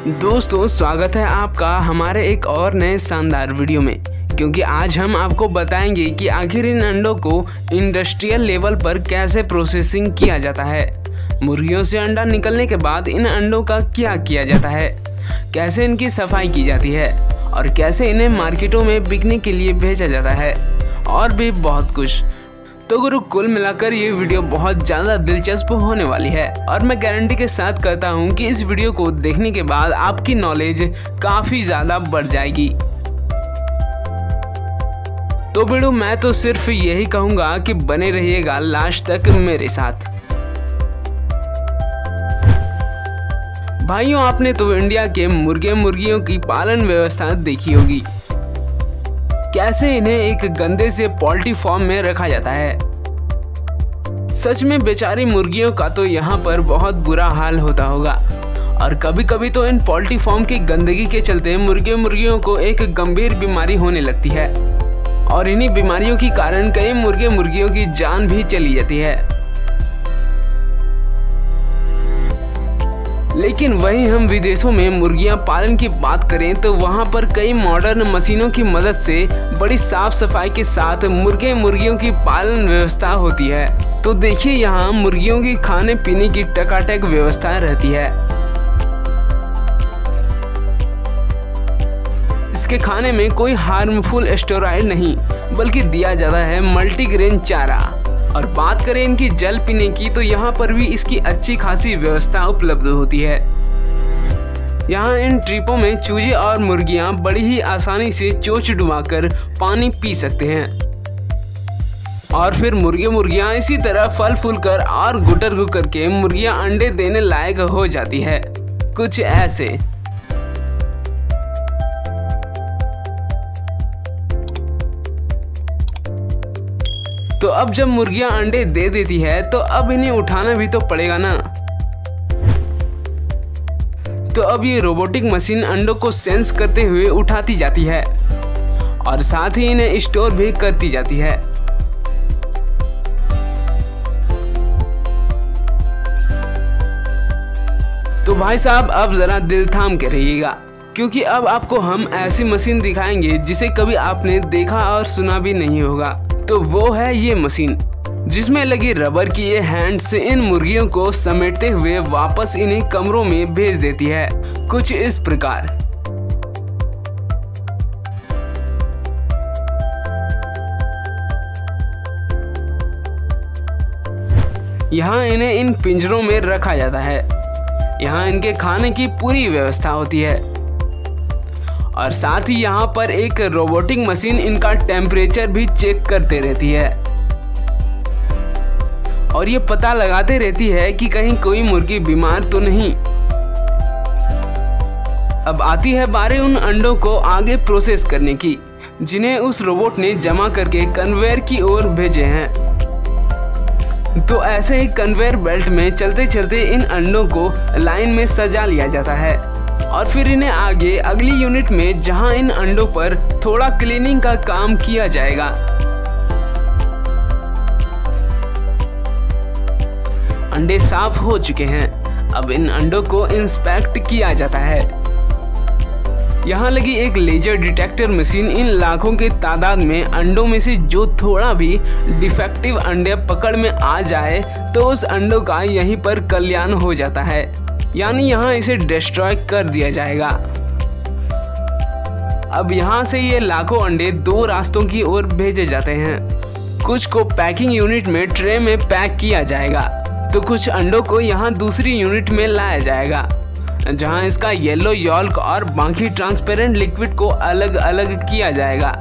दोस्तों स्वागत है आपका हमारे एक और नए शानदार वीडियो में। क्योंकि आज हम आपको बताएंगे कि आखिर इन अंडों को इंडस्ट्रियल लेवल पर कैसे प्रोसेसिंग किया जाता है, मुर्गियों से अंडा निकलने के बाद इन अंडों का क्या किया जाता है, कैसे इनकी सफाई की जाती है और कैसे इन्हें मार्केटों में बिकने के लिए भेजा जाता है और भी बहुत कुछ। तो गुरु कुल मिलाकर ये वीडियो बहुत ज़्यादा दिलचस्प होने वाली है और मैं गारंटी के साथ कहता हूँ कि इस वीडियो को देखने के बाद आपकी नॉलेज काफ़ी ज़्यादा बढ़ जाएगी। तो वीडियो मैं तो सिर्फ यही कहूँगा कि बने रहिएगा लास्ट तक मेरे साथ। भाइयों, आपने तो इंडिया के मुर्गे मुर्गियों की पालन व्यवस्था देखी होगी, कैसे इन्हें एक गंदे से पोल्ट्री फार्म में रखा जाता है। सच में बेचारी मुर्गियों का तो यहाँ पर बहुत बुरा हाल होता होगा और कभी कभी तो इन पोल्ट्री फार्म की गंदगी के चलते मुर्गे मुर्गियों को एक गंभीर बीमारी होने लगती है और इन्हीं बीमारियों के कारण कई मुर्गे मुर्गियों की जान भी चली जाती है। लेकिन वहीं हम विदेशों में मुर्गियां पालन की बात करें तो वहां पर कई मॉडर्न मशीनों की मदद से बड़ी साफ सफाई के साथ मुर्गे मुर्गियों की पालन व्यवस्था होती है। तो देखिए, यहाँ मुर्गियों की खाने पीने की टकाटक व्यवस्था रहती है। इसके खाने में कोई हार्मफुल स्टेरॉइड नहीं बल्कि दिया जाता है मल्टीग्रेन चारा। और बात करें इनकी जल पीने की तो यहाँ पर भी इसकी अच्छी खासी व्यवस्था उपलब्ध होती है। यहाँ इन ट्रिपों में चूजे और मुर्गियाँ बड़ी ही आसानी से चोंच डुबाकर पानी पी सकते हैं और फिर मुर्गे मुर्गियाँ इसी तरह फल फूल कर और गुटर गुकर के मुर्गियाँ अंडे देने लायक हो जाती है, कुछ ऐसे। तो अब जब मुर्गियां अंडे दे देती है तो अब इन्हें उठाना भी तो पड़ेगा ना। तो अब ये रोबोटिक मशीन अंडों को सेंस करते हुए उठाती जाती है और साथ ही इन्हें स्टोर भी करती जाती है। तो भाई साहब, अब जरा दिल थाम के रहिएगा क्योंकि अब आपको हम ऐसी मशीन दिखाएंगे जिसे कभी आपने देखा और सुना भी नहीं होगा। तो वो है ये मशीन जिसमें लगी रबर की ये हैंड्स इन मुर्गियों को समेटते हुए वापस इन्हें कमरों में भेज देती है, कुछ इस प्रकार। यहाँ इन्हें इन पिंजरों में रखा जाता है। यहाँ इनके खाने की पूरी व्यवस्था होती है और साथ ही यहाँ पर एक रोबोटिक मशीन इनका टेम्परेचर भी चेक करते रहती है और ये पता लगाते रहती है कि कहीं कोई मुर्गी बीमार तो नहीं। अब आती है बारी उन अंडों को आगे प्रोसेस करने की, जिन्हें उस रोबोट ने जमा करके कन्वेयर की ओर भेजे हैं। तो ऐसे ही कन्वेयर बेल्ट में चलते चलते इन अंडों को लाइन में सजा लिया जाता है और फिर इन्हें आगे अगली यूनिट में जहां इन अंडों पर थोड़ा क्लीनिंग का काम किया जाएगा। अंडे साफ हो चुके हैं, अब इन अंडों को इंस्पेक्ट किया जाता है। यहाँ लगी एक लेजर डिटेक्टर मशीन इन लाखों के तादाद में अंडों में से जो थोड़ा भी डिफेक्टिव अंडे पकड़ में आ जाए तो उस अंडों का यहीं पर कल्याण हो जाता है, यानी यहाँ इसे डिस्ट्रॉय कर दिया जाएगा। अब यहाँ से ये लाखों अंडे दो रास्तों की ओर भेजे जाते हैं। कुछ को पैकिंग यूनिट में ट्रे में पैक किया जाएगा तो कुछ अंडों को यहाँ दूसरी यूनिट में लाया जाएगा जहाँ इसका येलो यॉल्क और बाकी ट्रांसपेरेंट लिक्विड को अलग अलग किया जाएगा।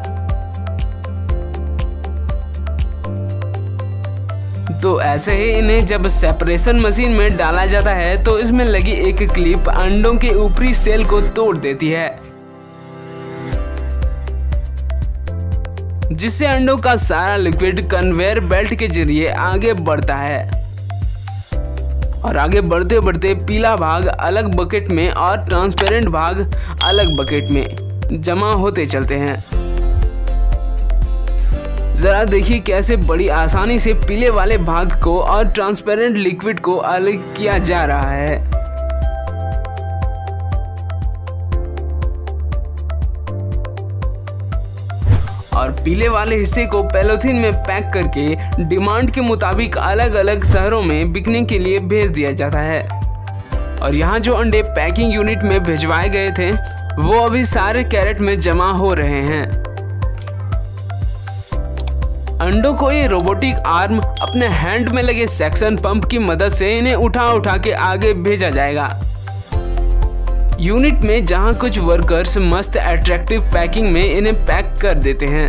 तो ऐसे ही इन्हें जब सेपरेशन मशीन में डाला जाता है तो इसमें लगी एक क्लिप अंडों के ऊपरी सेल को तोड़ देती है, जिससे अंडों का सारा लिक्विड कन्वेयर बेल्ट के जरिए आगे बढ़ता है और आगे बढ़ते बढ़ते पीला भाग अलग बकेट में और ट्रांसपेरेंट भाग अलग बकेट में जमा होते चलते हैं। जरा देखिए कैसे बड़ी आसानी से पीले वाले भाग को और ट्रांसपेरेंट लिक्विड को अलग किया जा रहा है। और पीले वाले हिस्से को पॉलीथीन में पैक करके डिमांड के मुताबिक अलग अलग शहरों में बिकने के लिए भेज दिया जाता है। और यहाँ जो अंडे पैकिंग यूनिट में भिजवाए गए थे वो अभी सारे कैरेट में जमा हो रहे हैं। अंडों को ये रोबोटिक आर्म अपने हैंड में लगे सेक्शन पंप की मदद से इन्हें उठा उठा के आगे भेजा जाएगा यूनिट में, जहां कुछ वर्कर्स मस्त अट्रैक्टिव पैकिंग में इन्हें पैक कर देते हैं।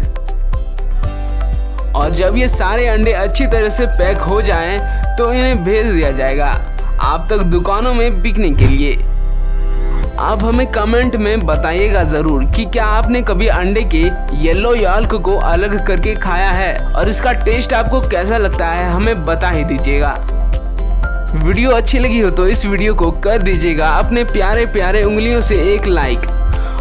और जब ये सारे अंडे अच्छी तरह से पैक हो जाएं तो इन्हें भेज दिया जाएगा आप तक दुकानों में बिकने के लिए। आप हमें कमेंट में बताइएगा ज़रूर कि क्या आपने कभी अंडे के येलो याल्क को अलग करके खाया है और इसका टेस्ट आपको कैसा लगता है, हमें बता ही दीजिएगा। वीडियो अच्छी लगी हो तो इस वीडियो को कर दीजिएगा अपने प्यारे प्यारे उंगलियों से एक लाइक,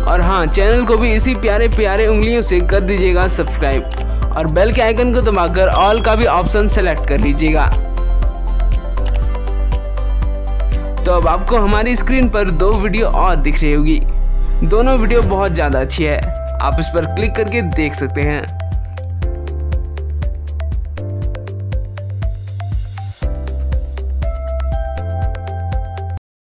और हाँ, चैनल को भी इसी प्यारे प्यारे उंगलियों से कर दीजिएगा सब्सक्राइब, और बेल के आइकन को दबाकर ऑल का भी ऑप्शन सेलेक्ट कर लीजिएगा। तो अब आपको हमारी स्क्रीन पर 2 वीडियो और दिख रही होगी। दोनों वीडियो बहुत ज़्यादा अच्छी है, आप इस पर क्लिक करके देख सकते हैं।